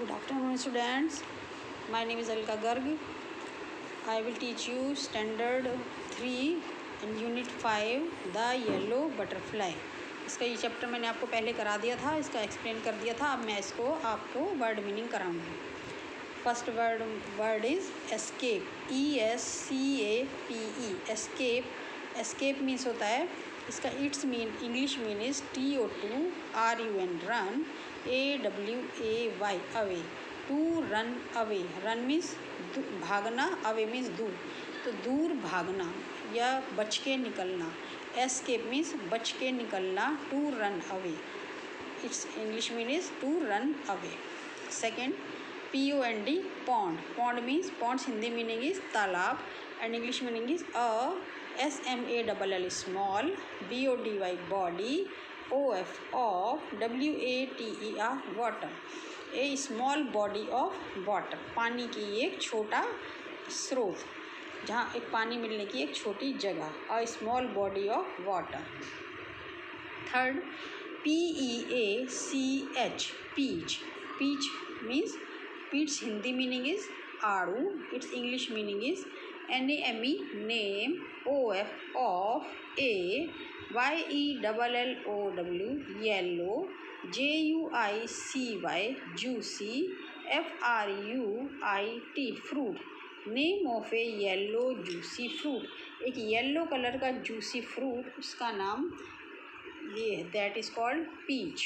Good afternoon, students. My name is Alka Garg. I will teach you Standard 3 and Unit 5, The Yellow Butterfly. इसका ये chapter मैंने आपको पहले करा दिया था, इसका एक्सप्लेन कर दिया था. अब मैं इसको आपको वर्ड मीनिंग कराऊंगी. First word is escape. ESCAPE. Escape. Escape means होता है, इसका it's mean English mean is TO2RUN run, AWAY away. To run away. Run means भागना, अवे मीन्स दूर. तो दूर भागना या बच के निकलना. एस्केप मीन्स बच के निकलना. To run away. It's English mean is to run away. Second, POND pond. Pond means ponds Hindi meaning is तालाब and English meaning is SMALL small, BODY body, OF of, WATER water. A small body of water. पानी की एक छोटा स्रोत, जहाँ एक पानी मिलने की एक छोटी जगह. A small body of water. Third, PEACH peach. Peach means peach Hindi meaning is आड़ू. It's English meaning is NAME name, OF of, YELLOW yellow, JUICY juicy, FRUIT fruit. Name of a yellow juicy fruit. एक yellow colour का juicy fruit, उसका नाम ये है, that is called peach.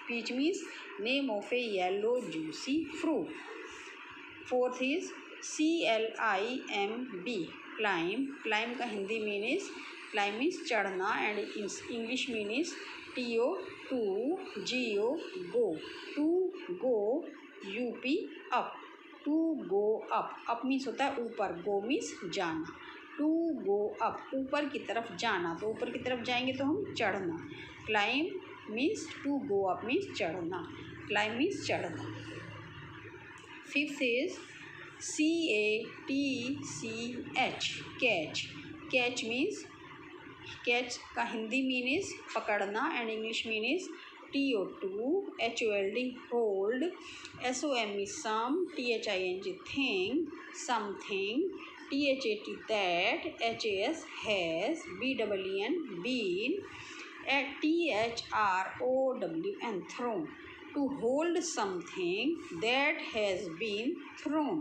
Peach means name of a yellow juicy fruit. Fourth is CLIMB climb. Climb का Hindi mean is, climb means चढ़ना and English mean is TO2 GO go. To go UP up. To go up. Up means होता है ऊपर, go means जाना. To go up ऊपर की तरफ जाना. तो ऊपर की तरफ जाएंगे तो हम चढ़ना. Climb means to go up means चढ़ना. क्लाइम मीन्स चढ़ना. Fifth is CATCH catch. Catch means, catch का हिंदी मीन इज पकड़ना and English mean is TO2 HOLD hold, SOME some, THING thing, something, THAT that, HAS has, BEEN been, THROWN thrown. To hold something that has been thrown.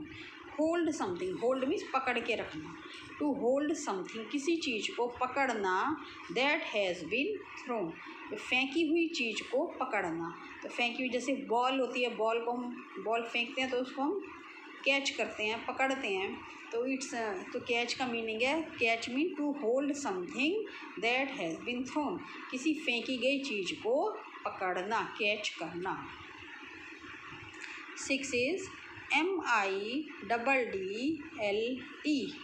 Hold something. Hold means पकड़ के रखना. To hold something किसी चीज़ को पकड़ना. That has been thrown. तो फेंकी हुई चीज़ को पकड़ना. तो फेंकी हुई जैसे बॉल होती है, बॉल को हम बॉल फेंकते हैं तो उसको हम कैच करते हैं, पकड़ते हैं. तो तो कैच का मीनिंग है, catch mean to hold something that has been thrown. किसी फेंकी गई चीज़ को पकड़ना, कैच करना. Six is MIDDLE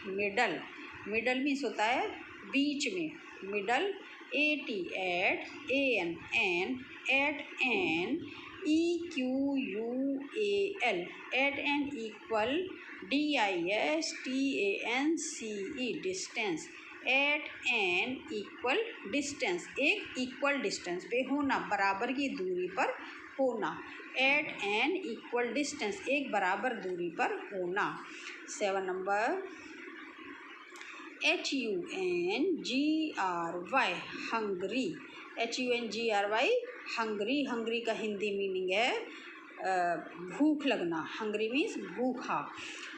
middle. Middle means होता है बीच में. Middle. AT at, AN EQUAL at an equal, DISTANCE distance. At an equal distance. एक इक्वल डिस्टेंस पे होना, बराबर की दूरी पर होना. एट एन इक्वल डिस्टेंस एक बराबर दूरी पर होना. 7 number, HUNGRY Hungary. HUNGRY Hungary. Hungary का हिंदी मीनिंग है भूख लगना. हंगरी मीन्स भूखा.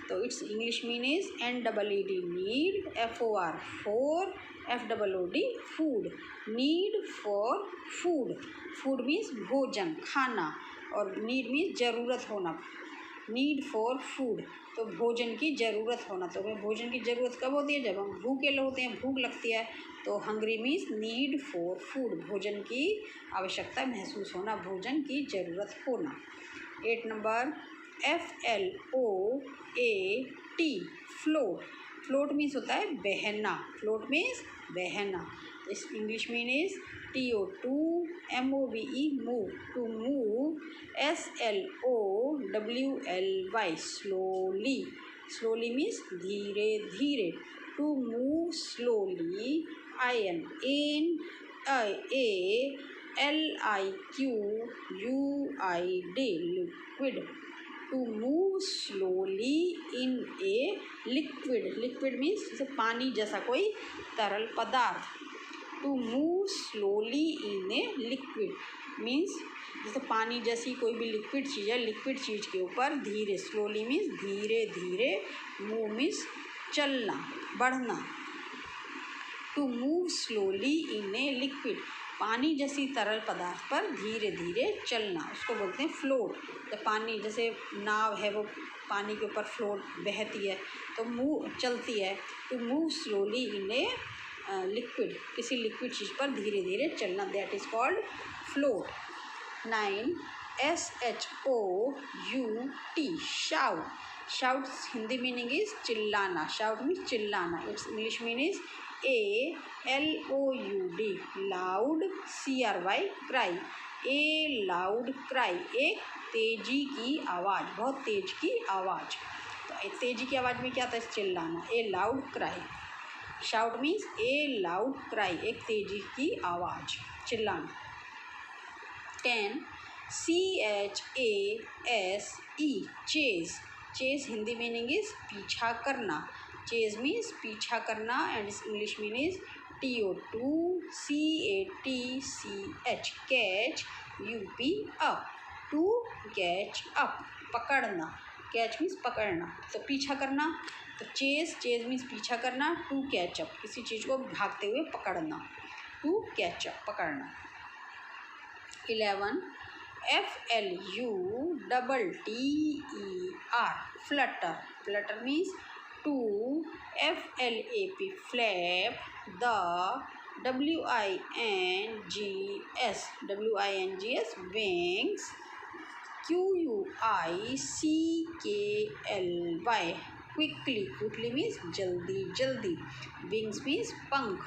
तो it's English mean is NEED need, FOR four, FOOD food. Need for food. Food means भोजन, खाना, और नीड मीन्स ज़रूरत होना. नीड फॉर फूड तो भोजन की ज़रूरत होना. तो हमें भोजन की ज़रूरत कब होती है? जब हम भूखे होते हैं, भूख लगती है. तो Hungary means need for food, भोजन की आवश्यकता महसूस होना, भोजन की ज़रूरत होना. 8 number, FLOAT float. Float means होता है बहना. फ्लोट मीन्स बहना. इस English mean is TO2 MOVE move. To move, SLOWLY slowly. Slowly means धीरे धीरे. To move slowly, NANALIQUID liquid. To move slowly in a liquid, liquid means जैसे पानी जैसा कोई तरल पदार्थ। To move slowly in a liquid means जैसे पानी जैसी कोई भी लिक्विड चीज़ है, लिक्विड चीज़ के ऊपर धीरे, स्लोली मीन्स धीरे धीरे, मूव मीन्स चलना, बढ़ना। To move slowly in a liquid, पानी जैसी तरल पदार्थ पर धीरे धीरे चलना, उसको बोलते हैं फ्लोट। जब पानी जैसे नाव है वो पानी के ऊपर फ्लोट बहती है तो मूव चलती है। To move slowly in a liquid, किसी लिक्विड चीज़ पर धीरे धीरे चलना, that is called float. 9 SHOUT shout, shout Hindi meaning is चिल्लाना, शाउट मीन्स चिल्लाना, its English meaning is ALOUD loud, CRY cry, a loud cry एक तेजी की आवाज़, बहुत तेज की आवाज़। तो तेजी की आवाज़ में क्या था, चिल्लाना, a loud cry. Shout means a loud cry एक तेजी की आवाज़, चिल्लाना। 10 CHASE chase, chase Hindi meaning is पीछा करना, चेज मीन्स पीछा करना and English meaning is TOTCATCH catch, UP up, to catch up पकड़ना, कैच मीन्स पकड़ना, तो पीछा करना, तो चेज, चेज मीन्स पीछा करना, टू कैच अप किसी चीज़ को भागते हुए पकड़ना, टू कैच अप पकड़ना। 11 FLUTTER flutter, flutter means to, FLAP flap, the, WINGS wings, QUICKLY quickly, quickly means जल्दी जल्दी, विंग्स मीन्स पंख।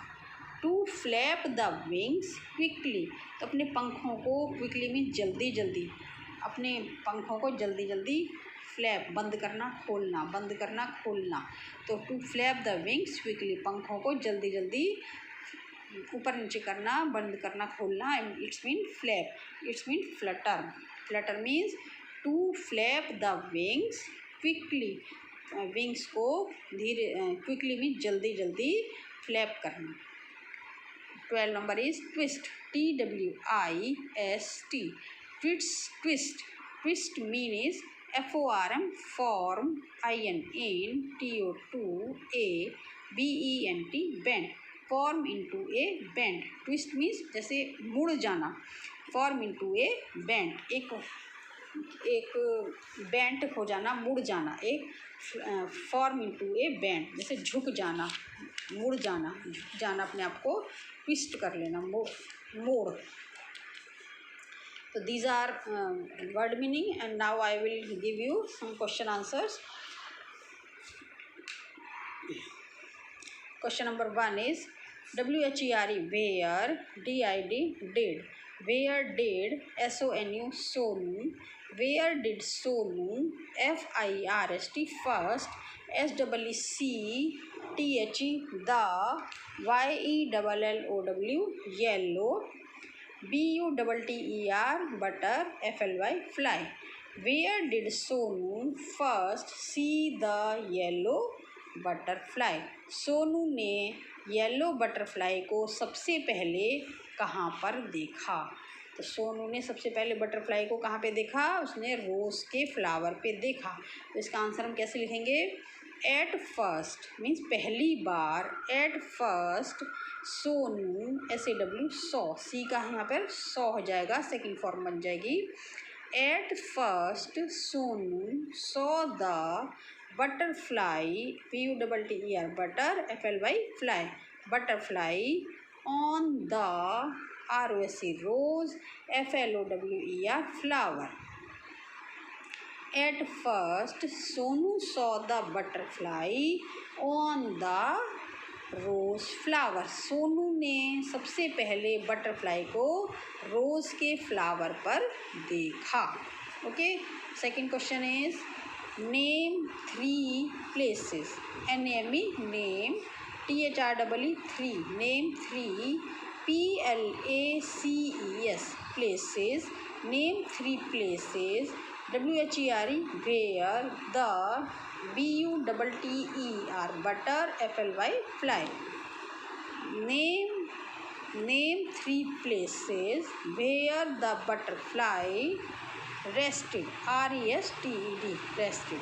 To flap the wings quickly, तो अपने पंखों को, क्विकली मीन्स जल्दी जल्दी, अपने पंखों को जल्दी जल्दी फ्लैप बंद करना खोलना, बंद करना खोलना, तो to flap the wings quickly पंखों को जल्दी जल्दी ऊपर नीचे करना, बंद करना खोलना, its mean flap, its mean flutter. Flutter means to flap the wings quickly, wings को धीरे, क्विकली मीन्स जल्दी जल्दी फ्लैप करना। 12 number is twist, TWIST twist, twist, twist mean is FORM form, INTOTOABENT bent, form into a bent, twist means जैसे मुड़ जाना, form into a bent एक bent हो जाना, मुड़ जाना, एक फॉर्म इनटू ए बेंट जैसे झुक जाना, मुड़ जाना, झुक जाना, अपने आप को ट्विस्ट कर लेना, मोड़। So these are word meaning, and now I will give you some question answers. Question number 1 is WHERE where, DID did, where did, SONU sonu, where did sonu, FIRST first, SEECTHE the, YELLOW yellow, BUTTER butter, FLY fly. Where did Sonu first see the yellow butterfly? Sonu ने yellow butterfly को सबसे पहले कहाँ पर देखा? तो सोनू ने सबसे पहले बटरफ्लाई को कहाँ पे देखा? उसने रोज़ के फ्लावर पे देखा। तो इसका आंसर हम कैसे लिखेंगे? एट फर्स्ट मीन्स पहली बार, at first Sonu, SAW saw, see का यहाँ पर सॉ हो जाएगा, सेकंड फॉर्म बन जाएगी। At first Sonu saw the butterfly, BUTTER butter, FLY fly, butterfly on the, ROSE rose, FLOWER flower. At first, Sonu saw the butterfly on the rose flower. Sonu ने सबसे पहले बटरफ्लाई को रोज़ के फ्लावर पर देखा। Okay, second question is name 3 places. NAME name, THREE 3 name 3, PLACES places, name 3 places WHERE where, the BUTTER butter, FLY fly. Name three places where the butterfly rested. RESTED rested.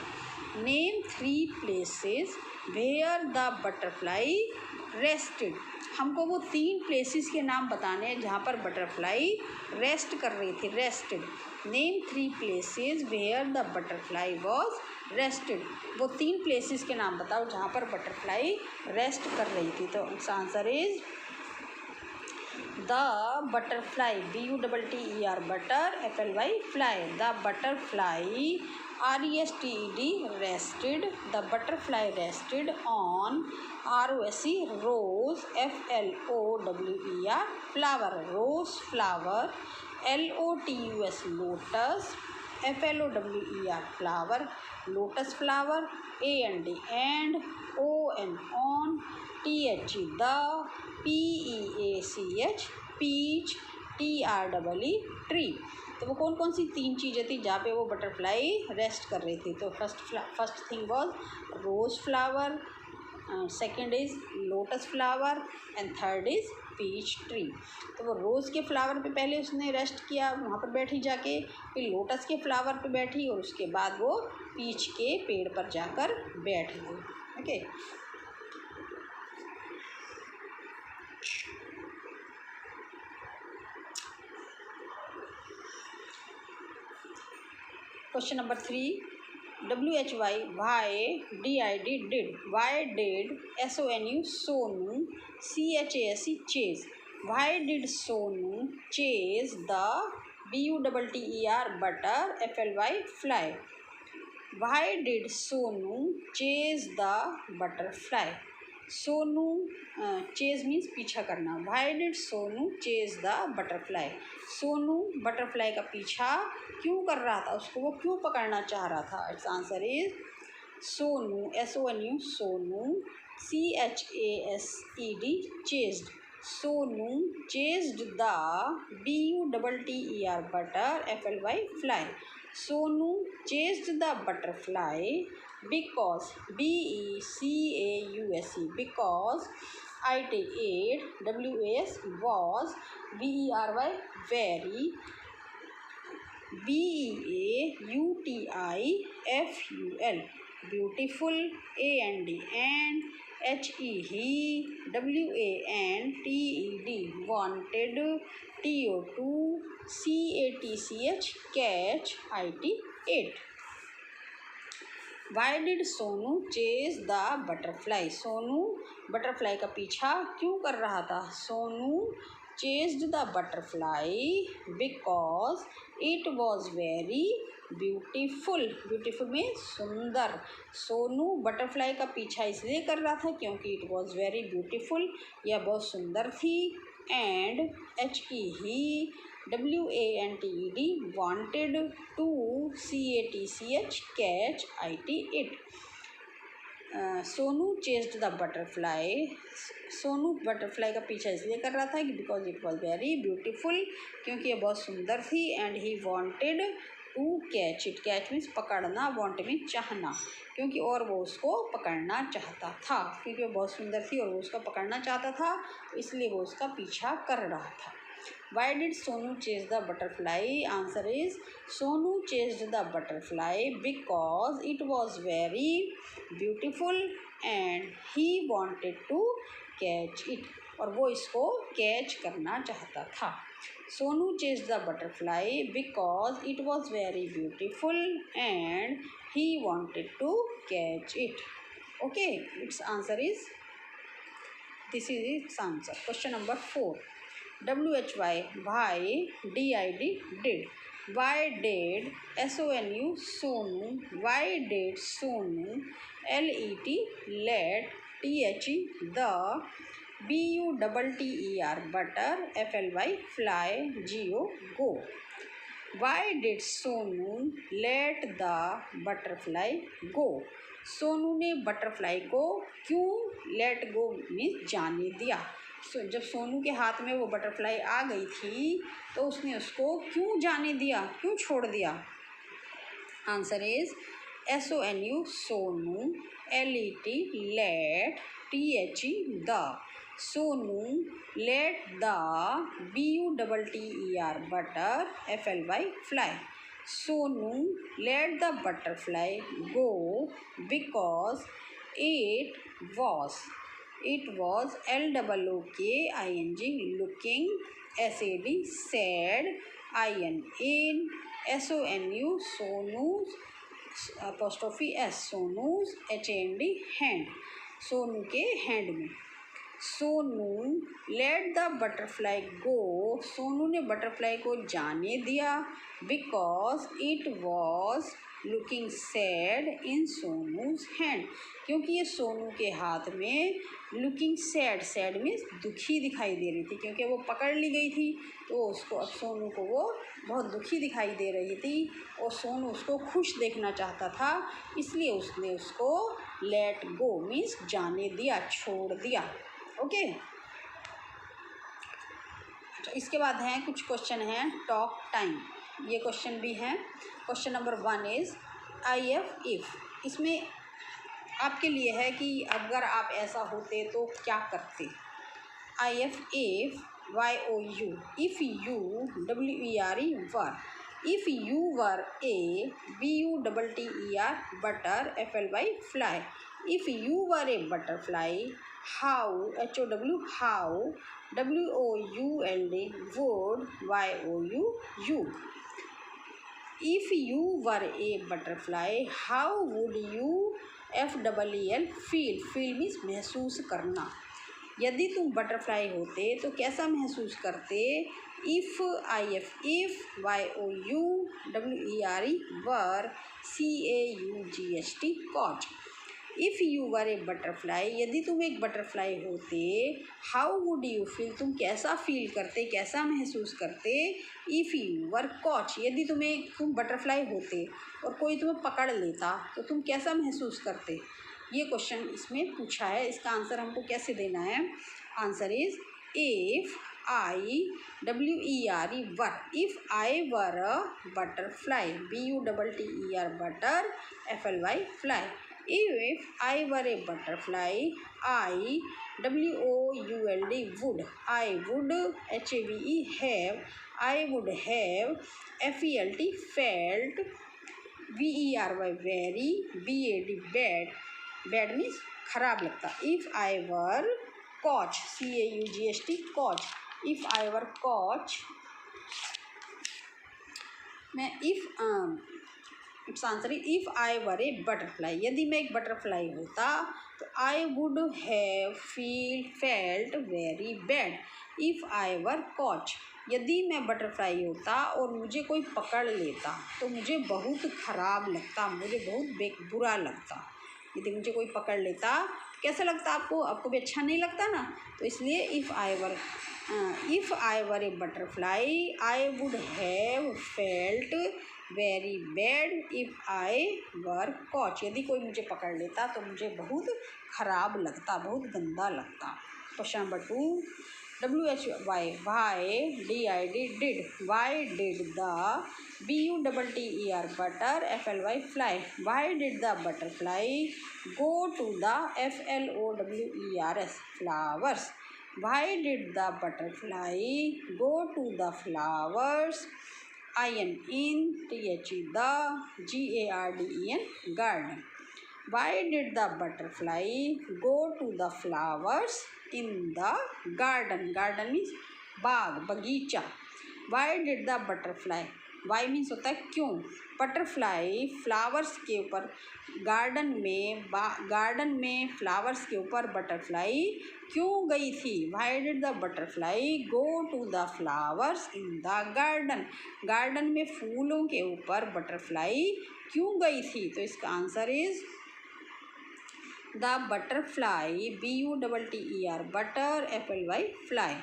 Name three places where the butterfly rested. हमको वो 3 places के नाम बताने हैं जहाँ पर butterfly rest कर रही थी. Rested. Name 3 places where the butterfly was rested. वो 3 प्लेसेस के नाम बताओ जहाँ पर बटरफ्लाई रेस्ट कर रही थी. तो इसका answer is the butterfly, BUTTER butter, FLY fly. The butterfly RESTED rested. The butterfly rested on ROSE rose, FLOWER flower. Rose flower. LOTUS lotus, FLOWER flower. Lotus flower. AND and ON on. TH the. PEACH peach. TREE tree. तो वो कौन कौन सी 3 चीज़ें थी जहाँ पे वो butterfly rest कर रही थी. तो first thing was rose flower, second is lotus flower and third is peach tree. तो वो रोज़ के फ्लावर पे पहले उसने रेस्ट किया, वहाँ पर बैठी जाके, फिर लोटस के फ्लावर पे बैठी और उसके बाद वो पीच के पेड़ पर जाकर बैठ गई. Okay. Question number 3. WHY why did. Why did SONU Sonu CHASE chase. Why did Sonu chase the BUTTER butter, FLY fly. Why did Sonu chase the butterfly. Sonu chase means पीछा करना. Why did Sonu chase the butterfly. Sonu butterfly का पीछा क्यों कर रहा था, उसको वो क्यों पकड़ना चाह रहा था. It's answer is Sonu, SONU Sonu, CHASED chased. Sonu chased the BUTTER butter, FLY fly. Sonu chased the butterfly because BECAUSE because it ate WAS was VERY very BEAUTIFUL beautiful and HE WANTED wanted TO2 CATCH catch IT ate. Why did Sonu chase the butterfly. Sonu butterfly का पीछा क्यों कर रहा था. Sonu chased the butterfly because it was very beautiful. Beautiful में सुंदर. Sonu butterfly का पीछा इसलिए कर रहा था क्योंकि इट वॉज वेरी ब्यूटीफुल, यह बहुत सुंदर थी. And HE WANTED wanted to CATCH catch IT it. Sonu chased the butterfly. Sonu butterfly का पीछा इसलिए कर रहा था कि because it was very beautiful, क्योंकि ये बहुत सुंदर थी. And he wanted to catch it. Catch means पकड़ना, वॉन्ट मीन्स चाहना, क्योंकि और वो उसको पकड़ना चाहता था, क्योंकि वो बहुत सुंदर थी और वो उसको पकड़ना चाहता था, इसलिए वो उसका पीछा कर रहा था. Why did Sonu chase the butterfly? Answer is Sonu chased the butterfly because it was very beautiful and he wanted to catch it. और वो इसको कैच करना चाहता था. Sonu chased the butterfly because it was very beautiful and he wanted to catch it. Okay, its answer is, this is its answer. Question number 4. WHY why did. Why did SONU Sonu. Why did Sonu let THE the BUTTER butter, FLY fly go. Why did Sonu let the butterfly go. Sonu ने butterfly को क्यों let go means जाने दिया. जब सोनू के हाथ में वो बटरफ्लाई आ गई थी तो उसने उसको क्यों जाने दिया, क्यों छोड़ दिया. Answer is SONU, Sonu, LET, let, THE, the. Sonu let the, BUTTER, butter, FLY, fly. Sonu let the butterfly go because it was. It was LOOKING, looking, SAD, sad, in, SONU, Sonu's, apostrophe S, Sonu's, HAND, hand. Sonu के hand में. Sonu let the butterfly गो. सोनू ने butterfly को जाने दिया because it was looking sad in सोनूज hand. क्योंकि ये सोनू के हाथ में लुकिंग सैड, सैड में दुखी दिखाई दे रही थी, क्योंकि वो पकड़ ली गई थी तो उसको, अब सोनू को वो बहुत दुखी दिखाई दे रही थी और सोनू उसको खुश देखना चाहता था, इसलिए उसने उसको लेट गो मीन्स जाने दिया, छोड़ दिया. ओके. अच्छा, इसके बाद हैं कुछ क्वेश्चन हैं टॉक टाइम. ये क्वेश्चन भी हैं. Question number 1 is IF if. इसमें आपके लिए है कि अगर आप ऐसा होते तो क्या करते. IF if, YOU, if you, WERE, were. If you were a, BUTTER, butter, FLY, fly. If you were a butterfly, how, HOW, how, WOULD, would, YOU. If you were a butterfly, how would you, FEEL, feel means महसूस करना. यदि तुम butterfly होते तो कैसा महसूस करते. If, IF if, YOU, WERE, were, CAUGHT, caught. If you were a butterfly, यदि तुम एक बटरफ्लाई होते. हाउ वुड यू फील, तुम कैसा फील करते, कैसा महसूस करते. इफ़ यू वर कॉच, यदि तुम बटरफ्लाई होते और कोई तुम्हें पकड़ लेता तो तुम कैसा महसूस करते. ये क्वेश्चन इसमें पूछा है. इसका आंसर हमको कैसे देना है. Answer is if IWERE, were. If I were a butterfly, BUTTER, butter, FLY, fly. If I were a butterfly, WOULD, would. I would, HAVE, have. I would have, FELT, felt. VERY, very. BAD, bad. Bad means खराब लगता. If I were coach, CAUGHT, coach. If I were coach, मैं it's answer if I were a butterfly, यदि मैं एक butterfly होता तो I would have felt very bad. If I were coach, यदि मैं बटरफ्लाई होता और मुझे कोई पकड़ लेता तो मुझे बहुत ख़राब लगता, मुझे बहुत बुरा लगता. यदि मुझे कोई पकड़ लेता कैसा लगता आपको, आपको भी अच्छा नहीं लगता ना. तो इसलिए if I were a butterfly I would have felt very bad if I were coach. यदि कोई मुझे पकड़ लेता तो मुझे बहुत ख़राब लगता, बहुत गंदा लगता. Question number 2, WHY, why, DID, did. Why did the, BUTTER, butter, FLY, fly. Why did the butterfly go to the, FLOWERS, flowers. Why did the butterfly go to the flowers. in, THE, the, GARDEN, garden. Why did the butterfly go to the flowers in the garden. Garden means बाग, बगीचा. Why did the butterfly, why means होता है क्यों. Butterfly flowers के ऊपर, garden में flowers के ऊपर बटरफ्लाई क्यों गई थी. Why did the butterfly go to the flowers in the garden. Garden में फूलों के ऊपर बटरफ्लाई क्यों गई थी. तो इसका answer is the butterfly, BUTTER, butter, FLY, fly.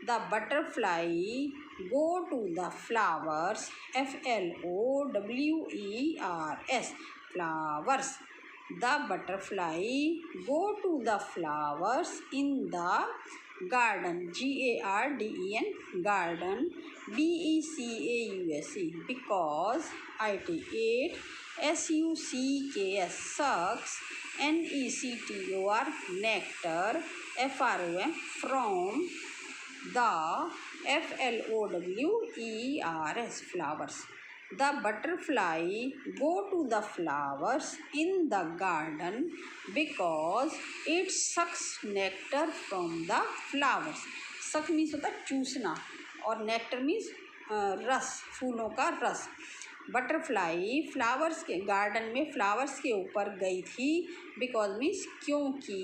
The butterfly go to the flowers, FLOWERS, flowers. The butterfly go to the flowers in the garden, GARDEN, garden, BECAUSE, because, IT8, SUCKS, sucks, NECTOR, nectar, FROM, from, the, FLOWERS, flowers. The butterfly go to the flowers in the garden because it sucks nectar from the flowers. Suck means होता है चूसना और nectar means रस, फूलों का रस. Butterfly flowers के garden में flowers के ऊपर गई थी बिकॉज मीन्स क्योंकि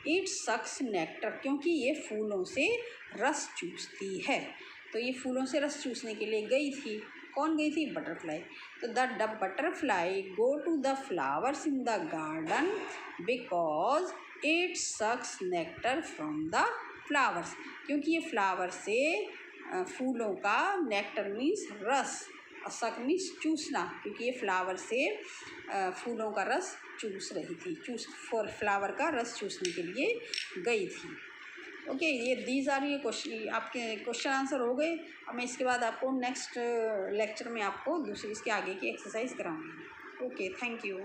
इट सक्स नेक्टर, क्योंकि ये फूलों से रस चूसती है. तो ये फूलों से रस चूसने के लिए गई थी. कौन गई थी? बटरफ्लाई. तो the butterfly go to the flowers in the garden because it sucks nectar from the flowers, क्योंकि ये फ्लावर से फूलों का नेक्टर मीन्स रस और सक मीन्स चूसना, क्योंकि ये फ्लावर से फूलों का रस चूस रही थी, फ्लावर का रस चूसने के लिए गई थी. ओके, ये दीज आर ये क्वेश्चन, आपके क्वेश्चन आंसर हो गए. अब मैं इसके बाद आपको नेक्स्ट लेक्चर में आपको दूसरी इसके आगे की एक्सरसाइज कराऊंगी. Okay, thank you.